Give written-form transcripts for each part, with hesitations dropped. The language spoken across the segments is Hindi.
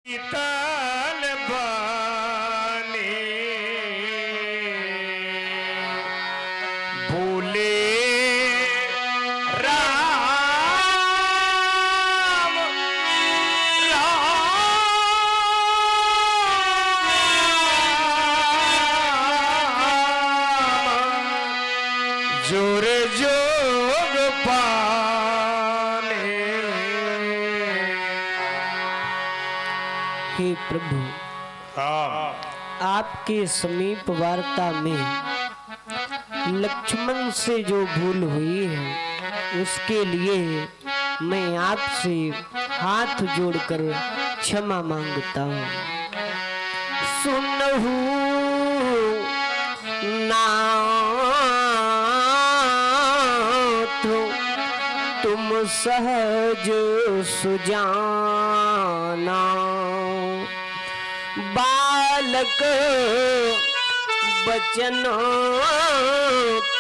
शीतल बानी बोले राम राम जोर जोग पाने। हे प्रभु, आपके समीप वार्ता में लक्ष्मण से जो भूल हुई है उसके लिए मैं आपसे हाथ जोड़कर क्षमा मांगता हूँ। सुनहु नाथ तुम सहज सुजाना, बालक बचन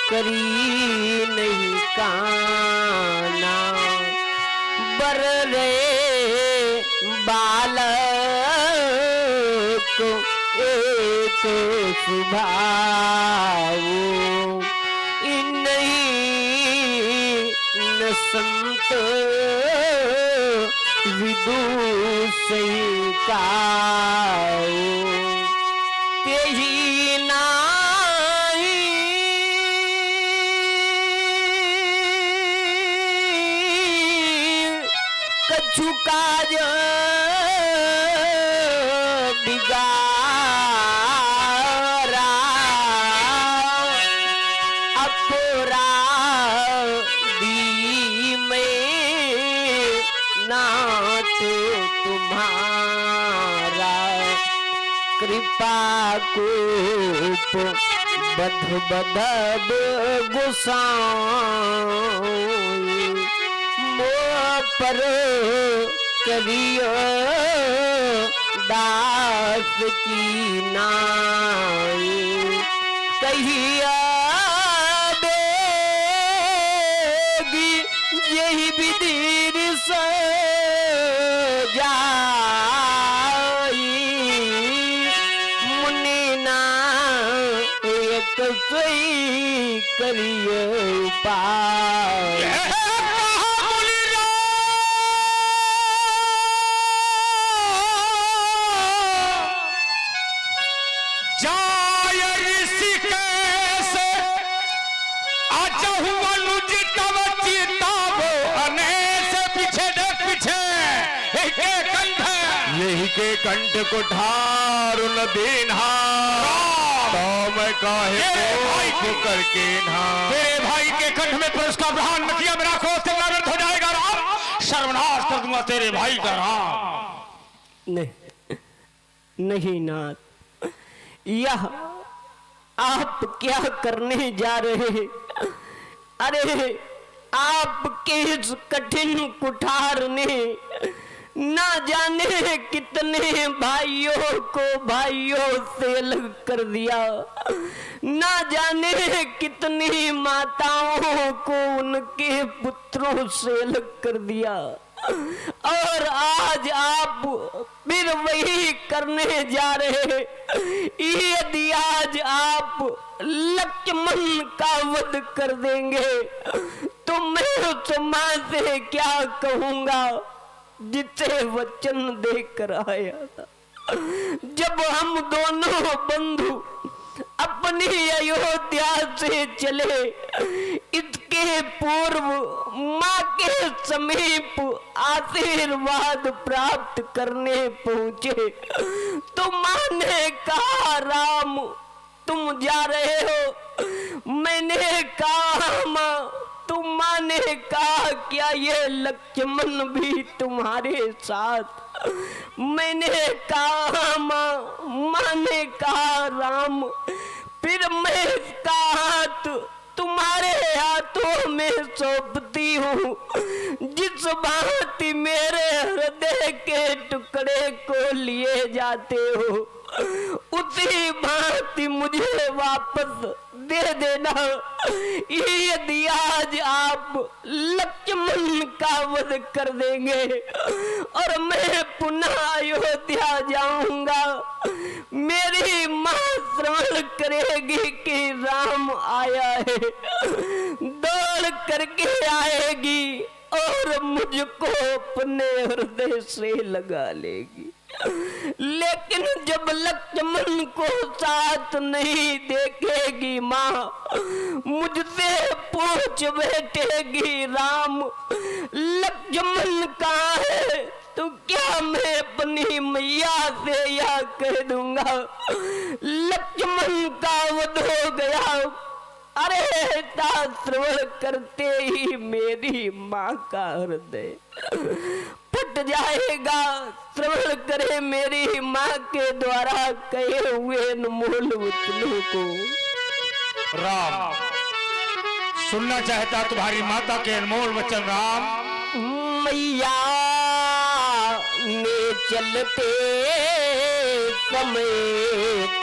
करी नहीं काना, बर रे बालक एक सुभाओ, नहीं न संत विदुषिकाओ, तेहि नाई कछु काज बिगारा, अपराधी में नाथ तुम्हारा, कृपा कूप बध बदब गुसाई, मोह पर करियो दास की नाई, कहिया देगी यही विधि सजाई, मुनि ना एक सोई करिए उपाय। यही के कंठ को ठार न देना, तो मैं काहे को करके ना। मेरे भाई के कंठ में पुरुष का प्रहार न किया, मेरा क्रोध से व्यर्थ हो जाएगा राम, सर्वनाश कर दूंगा तेरे भाई का राम। नहीं नहीं नाथ, यह आप क्या करने जा रहे हैं? अरे आपके इस कठिन कुठार ने ना जाने कितने भाइयों को भाइयों से अलग कर दिया, ना जाने कितनी माताओं को उनके पुत्रों से अलग कर दिया, और आज आप फिर वही करने जा रहे। यदि आज आप लक्ष्मण का वध कर देंगे तो मैं उस मां से क्या कहूंगा जिसे वचन देकर आया था। जब हम दोनों बंधु अपनी अयोध्या से चले, इसके पूर्व माँ के समीप आशीर्वाद प्राप्त करने पहुंचे तो माँ ने कहा राम तुम जा रहे हो। मैंने कहा माँ, तुम माँ ने कहा क्या ये लक्ष्मण भी तुम्हारे साथ? मैंने कहा माँ, माँ ने कहा राम फिर मैं इसका हाथ तुम्हारे हाथों में सौंपती हूँ, जिस भांति मेरे हृदय के टुकड़े को लिए जाते हो उसी भांति मुझे वापस दे देना। यदि आज आप लक्ष्मण का वध कर देंगे और मैं पुनः अयोध्या जाऊंगा, मेरी मां श्रवण करेगी कि राम आया है, दौड़ करके आएगी और मुझको अपने हृदय से लगा लेगी। लेकिन जब लक्ष्मण को साथ नहीं देखेगी माँ, मुझसे पूछ बैठेगी राम लक्ष्मण कहाँ है, तो क्या मैं अपनी मैया से यह कह दूंगा लक्ष्मण का वध हो गया। अरे श्रवण करते ही मेरी माँ का हृदय फट जाएगा। श्रवण करे मेरी माँ के द्वारा कहे हुए अनमोल वचनों को। राम, सुनना चाहता तुम्हारी माता के अनमोल वचन। राम, मैया ने चलते समय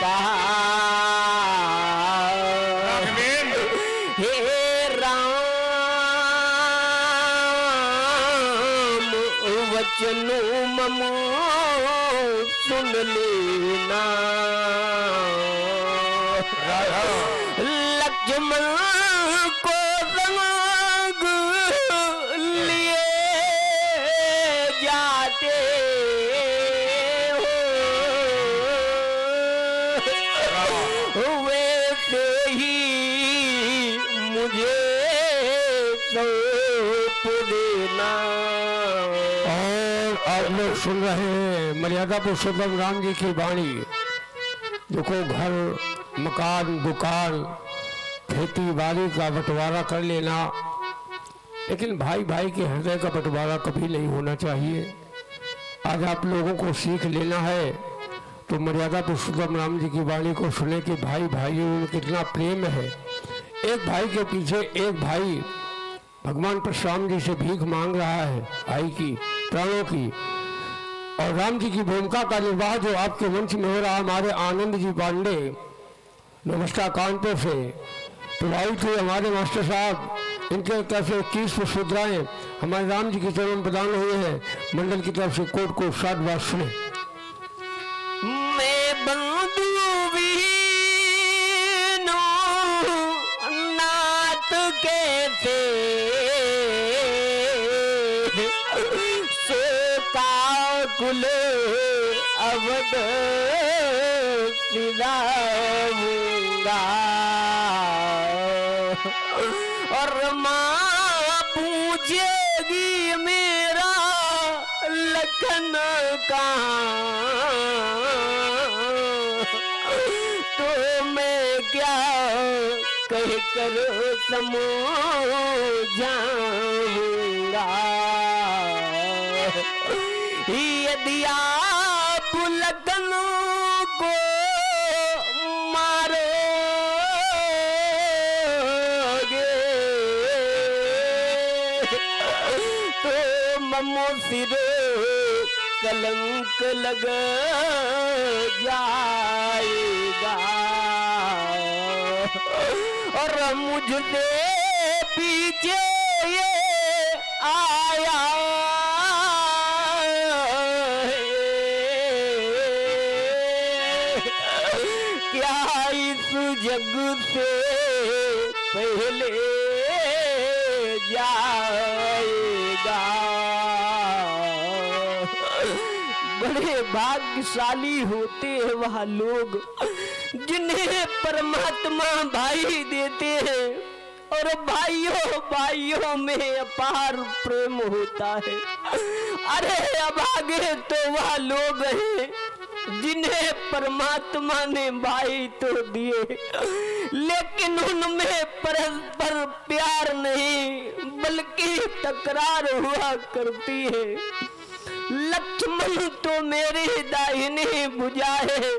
कहा, हे राम वचनों ममो सुन लेना। लक्ष्मण को संग लिए जाते हो, वैसे ही मुझे सौंप देना। और आप लोग सुन रहे हैं मर्यादा पुरुषोत्तम राम जी की वाणी। देखो, घर मकान दुकान खेती बाड़ी का बंटवारा कर लेना, लेकिन भाई भाई के हृदय का बंटवारा कभी नहीं होना चाहिए। आज आप लोगों को सीख लेना है तो मर्यादा पुरुषोत्तम राम जी की वाणी को सुने कि भाई भाइयों में कितना प्रेम है। एक भाई के पीछे एक भाई भगवान परशुराम जी से भीख मांग रहा है, भाई की प्राणों की। और राम जी की भूमिका का निर्वाह जो आपके मंच में हो रहा, हमारे आनंद जी पांडे नमस्कार कानपुर से प्रभावित हुए हमारे मास्टर साहब, इनके तरफ से 21 पुष्पमुद्राएं हमारे राम जी के चरण प्रदान हुए हैं। मंडल की तरफ से कोट को साधुवाद सुने। मैं बंधु वीनो नाथ कैसे कुल अवध सिलाऊंगा, और माँ पूछेगी मेरा लखन कहाँ, तो मैं क्या कह कर समझाऊंगा। यदि आप लखन को मारोगे तो ममो सिर कलंक लग जाएगा, और मुझसे पीछे ये आया जग से पहले जाएगा। बड़े भाग्यशाली होते हैं वह लोग जिन्हें परमात्मा भाई देते हैं, और भाइयों भाइयों में अपार प्रेम होता है। अरे अभागे तो वह लोग हैं जिन्हें परमात्मा ने भाई तो दिए, लेकिन उनमें परस्पर प्यार नहीं बल्कि तकरार हुआ करती है। लक्ष्मण तो मेरी दाहिनी भुजा है,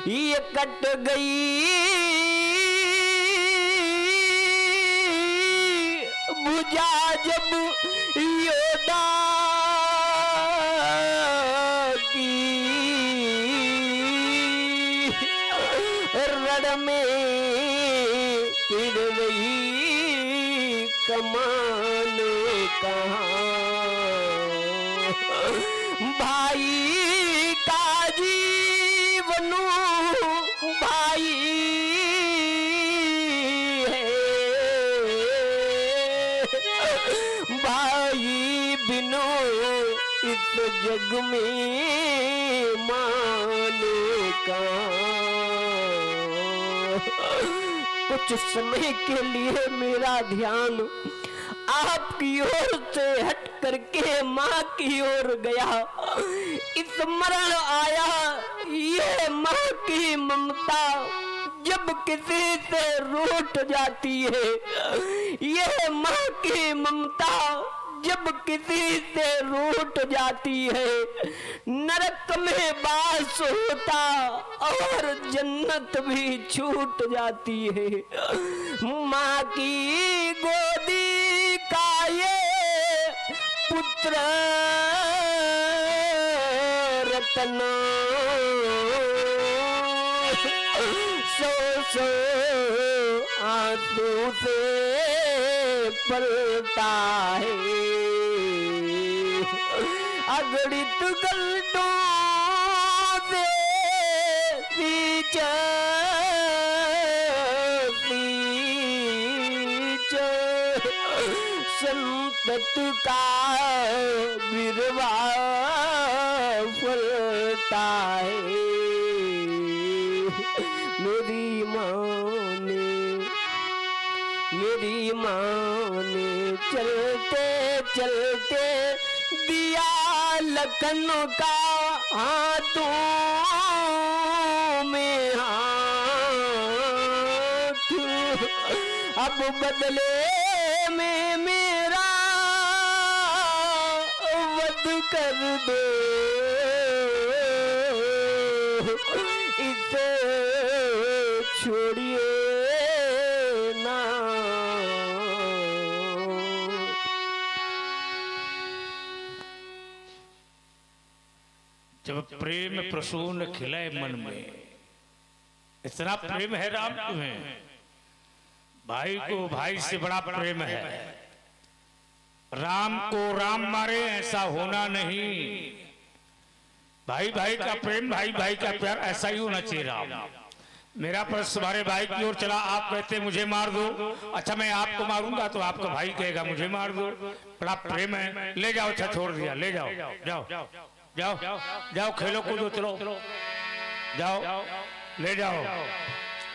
ये कट गई भुजा जब योदा की, रण में फिर वही कमान कहाँ भाई का जीवन भाई है भाई बिनो इस जग में मान का कुछ समय के लिए मेरा ध्यान आपकी ओर से हट करके माँ की ओर गया। स्मरण आया ये माँ की ममता जब किसी से रूठ जाती है, ये माँ की ममता जब किसी से रूठ जाती है, नरक में वास होता और जन्नत भी छूट जाती है। माँ की गोदी का ये पुत्र रतना सो आंसू से पलता है। अगणित गलटों से बीच संतत का बिरवा फलता है। मेरी माँ ने चलते चलते दिया लखन का हाथों में हाथ, अब बदले में मेरा वध कर दो, इसे छोड़िए ना। जब प्रेम प्रसून खिलाए मन में, इतना प्रेम है राम तुम्हें, भाई को भाई से बड़ा प्रेम है। राम को राम मारे ऐसा होना नहीं, भाई भाई का प्रेम, भाई भाई का प्यार ऐसा ही होना चाहिए। राम मेरा प्रश्न तुम्हारे भाई की ओर चला, आप कहते मुझे मार दो, अच्छा मैं आपको मारूंगा तो आपका भाई कहेगा मुझे मार दो, बड़ा प्रेम है। ले जाओ, अच्छा छोड़ दिया, ले जाओ, जाओ जाओ जाओ, खेलो कूदो, चलो जाओ, ले जाओ।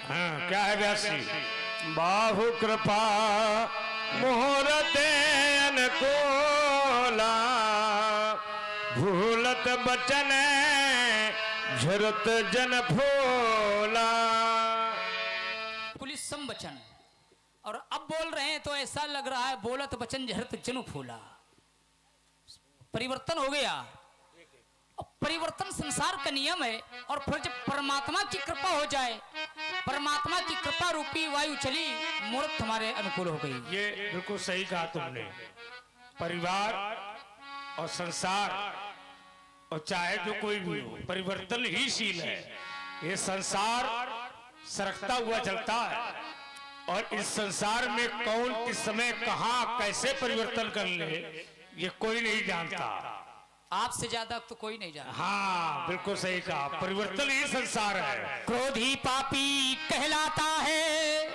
हाँ क्या है व्यास जी? बाहु कृपा मुहूर्त अनुकूला, भूलत बचन झरत जन फूला। कुलिसम वचन, और अब बोल रहे हैं तो ऐसा लग रहा है बोलत वचन झरत जन फूला। परिवर्तन हो गया, परिवर्तन संसार का नियम है। और फिर जब परमात्मा की कृपा हो जाए, परमात्मा की कृपा रूपी वायु चली, मुहूर्त हमारे अनुकूल हो गई। ये बिल्कुल सही कहा तुमने। परिवार और संसार और चाहे जो कोई भी हो, परिवर्तन ही शील है। ये संसार सरकता हुआ चलता है, और इस संसार में कौन किस समय कहां कैसे परिवर्तन कर ले ये कोई नहीं जानता। आपसे ज्यादा तो कोई नहीं जानता। हाँ बिल्कुल सही कहा, परिवर्तन ही संसार है। क्रोधी पापी कहलाता है,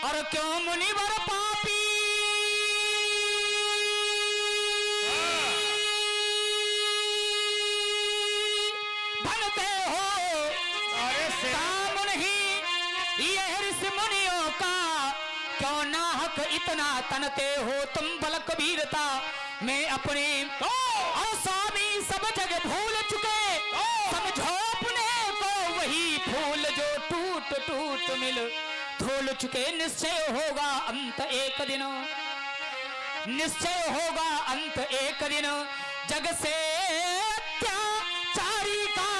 और क्यों मुनिवर पापी, बनते हो काम नहीं ये ऋषि मुनियों का, क्यों नाहक इतना तनते हो तुम बलक वीरता में अपने। और स्वामी सब जगह भूल चुके, समझो अपने को वही फूल जो टूट टूट मिल धूल चुके। निश्चय होगा अंत एक दिन, निश्चय होगा अंत एक दिन, जग से अत्याचारी का,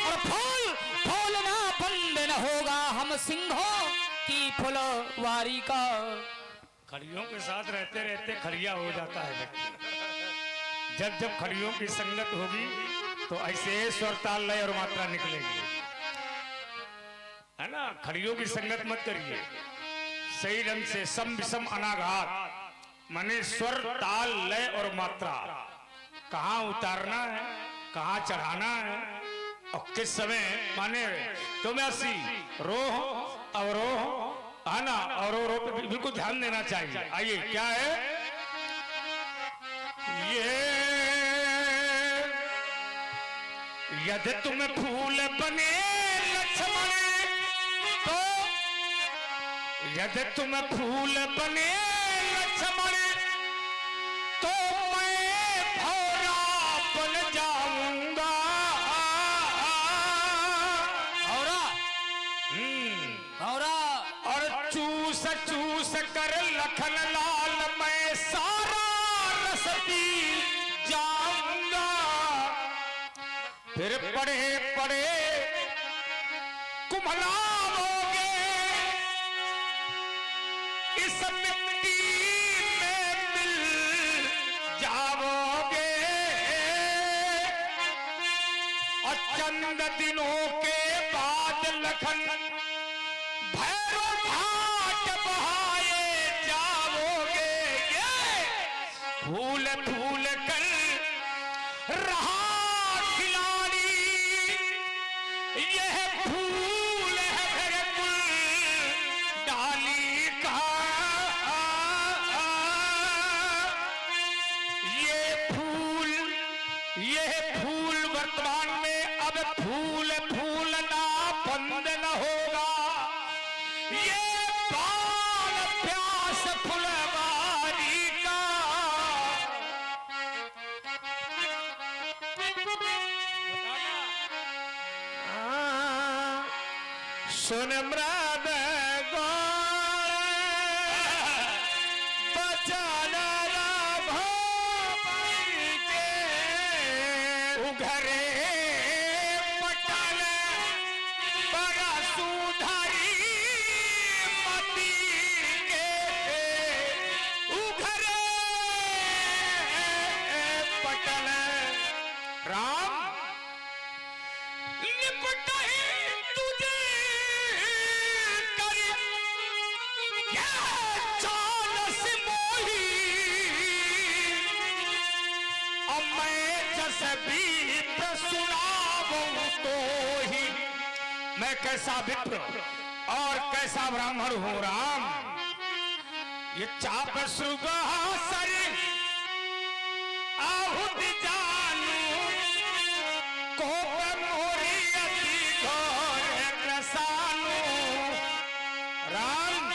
और फूल फूलना बंद न होगा हम सिंहों की फुलवारी का। खड़ियों के साथ रहते रहते खड़िया हो जाता है व्यक्ति। जब जब खड़ियों की संगत होगी तो ऐसे स्वर ताल लय और मात्रा निकलेगी, है ना। खड़ियों की संगत मत करिए, सही ढंग से सम विषम अनाघात माने स्वर ताल लय और मात्रा कहाँ उतारना है, कहाँ चढ़ाना है और किस समय माने। तो मैं अस्सी रोह अवरोह है ना, अवरोह पे बिल्कुल ध्यान देना चाहिए। आइए क्या है ये, यदि तुम फूल बने लक्ष्मण तो, यदि तुम फूल बने लक्ष्मण तो मैं भौरा बन जाऊंगा। भौरा भौरा और चूस चूस कर लखन लाल मैं सारा रस पी जाऊंगा। फिर पड़े पड़े कुम्हलाओगे इस मिट्टी में मिल जाओगे। और चंद दिनों के बाद लखन भैरव घाट बहाए जाओगे। ये फूल फूल कर रहा खिलाड़ी, यह फूल है मेरे कुल डाली का। ये फूल वर्तमान में अब फूल फूलना बंद न होगा। ये बाल प्यास फुलवारी का। सुन मृद उघरे पटल पर सुधारी मती के, उघरे पटल राम निपटहि तुझे कर क्या चालस मोही। अब मैं जस भी सुनाऊं तो ही मैं कैसा विप्र और कैसा ब्राह्मण हूं राम। ये चाप सुगा सर आहुत जानू कोप मोरी अति घोर ग्रसानु। राम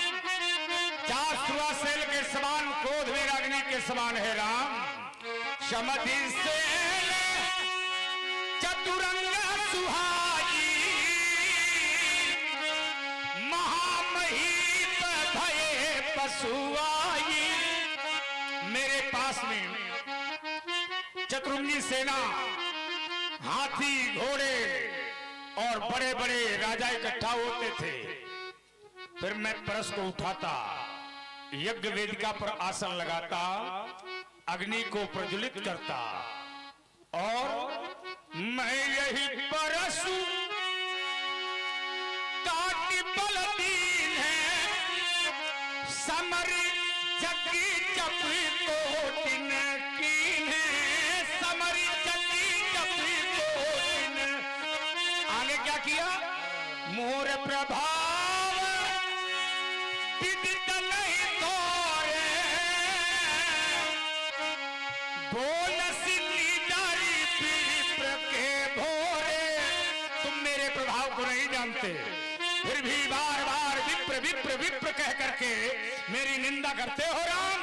चासुआ सेल के समान, क्रोध में अग्नि के समान है राम। समधि सेल चतुरंग सुहाई, महामहीप भये पशुआई। मेरे पास में चतुरंगी सेना, हाथी घोड़े और बड़े बड़े राजा इकट्ठा होते थे। फिर मैं परस को उठाता, यज्ञ वेदिका पर आसन लगाता, अग्नि को प्रज्वलित करता और मैं यही परसु काटी बल दीन है समर जगी जब को दिन कीन है। समर जगी जब को दिन। आगे क्या किया, मोर प्रभाव विदित नहीं तोरे, बोल सिद्धि जारी विप्र के भोरे। तुम मेरे प्रभाव को नहीं जानते, फिर भी बार बार विप्र विप्र विप्र कह करके मेरी निंदा करते हो राम।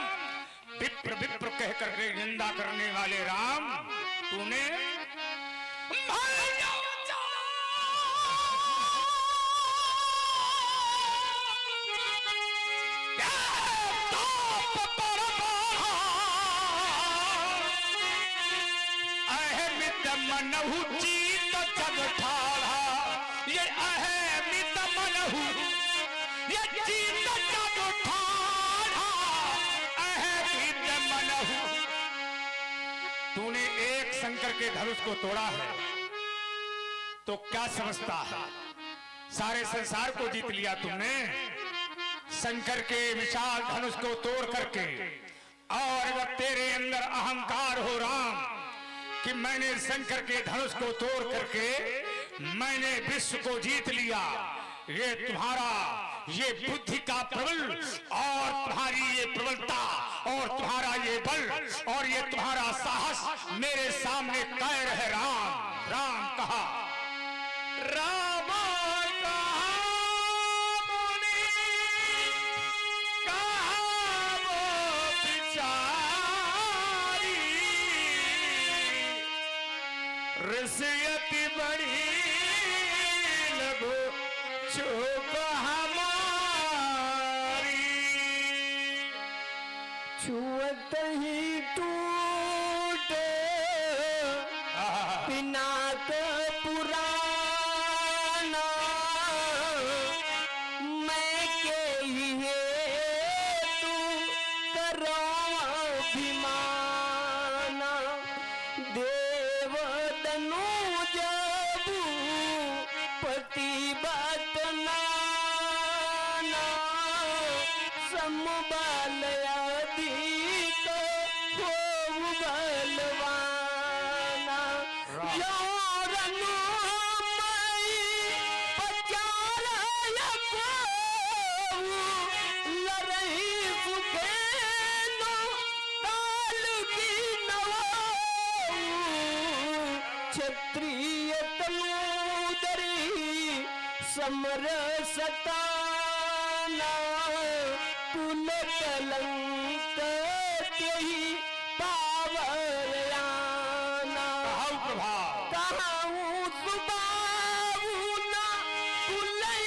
विप्र विप्र कह करके निंदा करने वाले राम, तूने मनहु चीत जग ठाड़ा। ये अहमित मनहु ये चीत जग ठाड़ा, अहमित मनहु। तूने एक शंकर के धनुष को तोड़ा है तो क्या समझता है? सारे संसार को जीत लिया तुमने शंकर के विशाल धनुष को तोड़ करके। और अगर तेरे अंदर अहंकार हो राम कि मैंने शंकर के धनुष को तोड़ करके मैंने विश्व को जीत लिया, ये तुम्हारा ये बुद्धि का प्रबल और तुम्हारी ये प्रबलता और तुम्हारा ये बल और ये तुम्हारा साहस मेरे सामने कायर है राम। राम कहा, राम कहा, मुनि कहा वो बिचारी, रसियति बड़ी लघु चुप हमारी, छुअत ही टूटे पिनाक पुराना, मैं के ही तू करो अभिमाना, देव तनुज पति बात नाना, समबाल अधिक हो बलवाना, योरनु मई पचार लरही सुखेनो ताल की नवाऊ, क्षत्रिय तनूदरी समरसताना, कुल कलंक तेहि पावयाना, कहाऊं सुबाऊना कुलई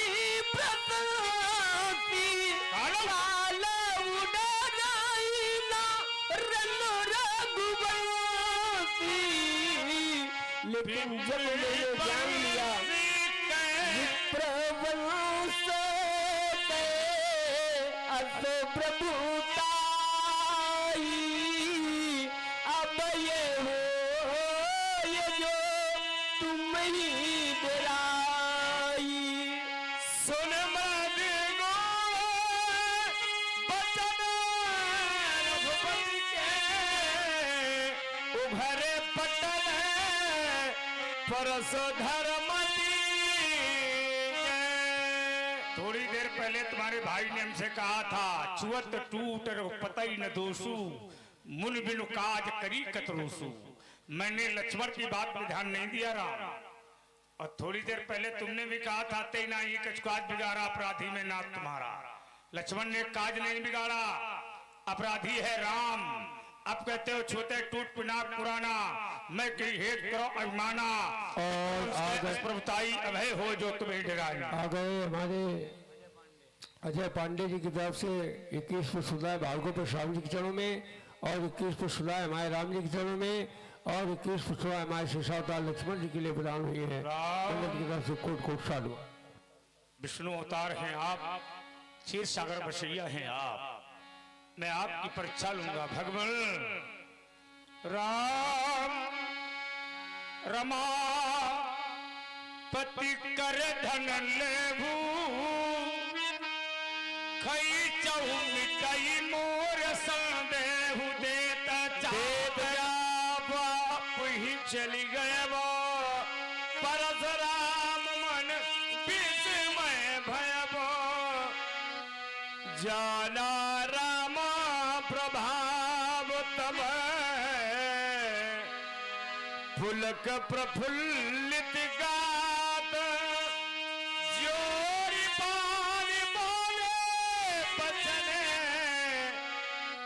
प्रतापी, काल उडराईना रन रघुवंशी, लेकिन जब मैंने जान लिया विप्रवंश के अस प्रभुताई, अब ये हो ये जो तुम ही डराई, सुन मदिगो बचन रघुपति के, उभरे पटल परस धर्मति के। थोड़ी देर पहले तुम्हारे भाई ने हमसे कहा था छुअत टूट पतई न दोषु, मुन बिनु काज करी कतरोसु। मैंने लक्ष्मण की बात में ध्यान नहीं दिया राम। और थोड़ी देर पहले तुमने भी कहा था तेना ये कुछ काज बिगाड़ा अपराधी में नाथ तुम्हारा। लक्ष्मण ने काज नहीं बिगाड़ा, अपराधी है राम। अब कहते हो छोटे टूट पिनाक पुराना, मैं कही हेत करो अभिमाना, और प्रभुताई अभय हो जो तुम्हें डराए। आ गए हमारे अजय पांडे जी की तरफ से 21 पुष्प सुधाए भार्गव परशुराम जी के चरणों में, और 21 पुष्प सुधाए हमारे राम जी के चरणों में, और 21 पुष्प सुधाए हमारे शेषावतार लक्ष्मण जी के लिए प्रदान हुई है। की तरफ से कोट कोट साधु। विष्णु अवतार हैं आप, क्षीर सागर बसैया हैं आप, मैं आपकी परीक्षा लूंगा भगवान। राम रमा पति कर धन लेभू, खई चहु मिटई मोर संदेहु, देता चाहता बाप ही चली गए वो, परशुराम मन विस्मय भयबो, जाना राम प्रभाव तब फुलक प्रफुल्लित गात, जोरी पानी बोले बचने,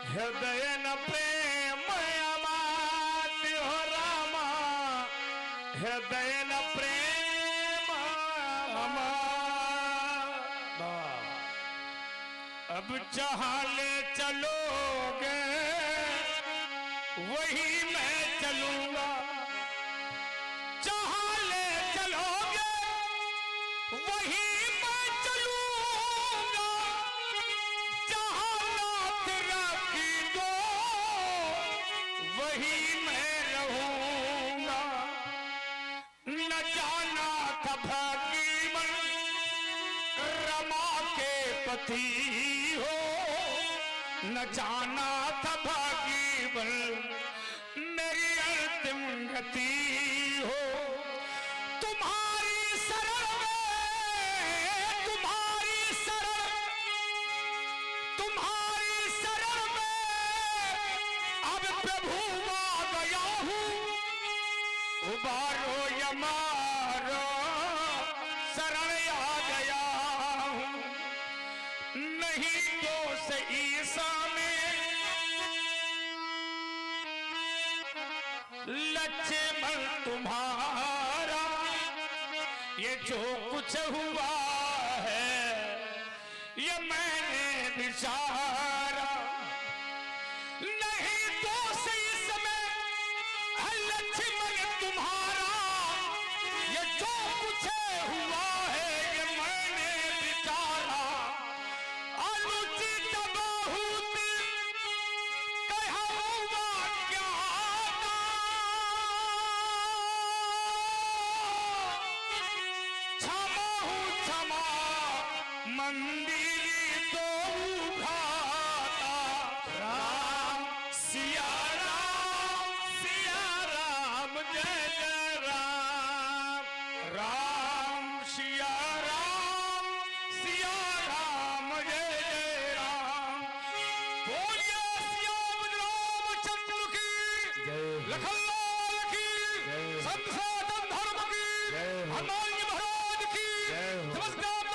हृदय न प्रेम अमात्य हो रामा, हृदय न प्रेम अमात्य। अब जहां ले चलोगे वही मैं चलूंगा, जहां ले चलोगे वही मैं चलूंगा, जहां नाथ राखी दो वही मैं रहूंगा। था भागीमन रमा के पति हो, न जाना था भागीमन मेरी अंतिम गति हो। तुम्हारी शरण में, तुम्हारी शरण में अब प्रभु आ गया हूँ, उबारो यमारो शरण आ गया हूँ। नहीं दोष ईसा में लक्ष्मण तुम्हारा, ये जो कुछ हुआ है ये मैंने विचारा। नहीं दोष इसमें है लक्ष्मण तुम्हारा, ये जो कुछ हुआ है ये मैंने विचारा। अनुचित बहुत कहूँगा क्या क्षमा हूँ क्षमा मंदिर तो उठाता। राम सिया राम जय जय राम, राम सिया राम जय जय राम। बोलिए श्याम रामचंद्र की, लखन लाल की, संत सनातन धर्म की, हनुमान जी महाराज की, नमस्कार।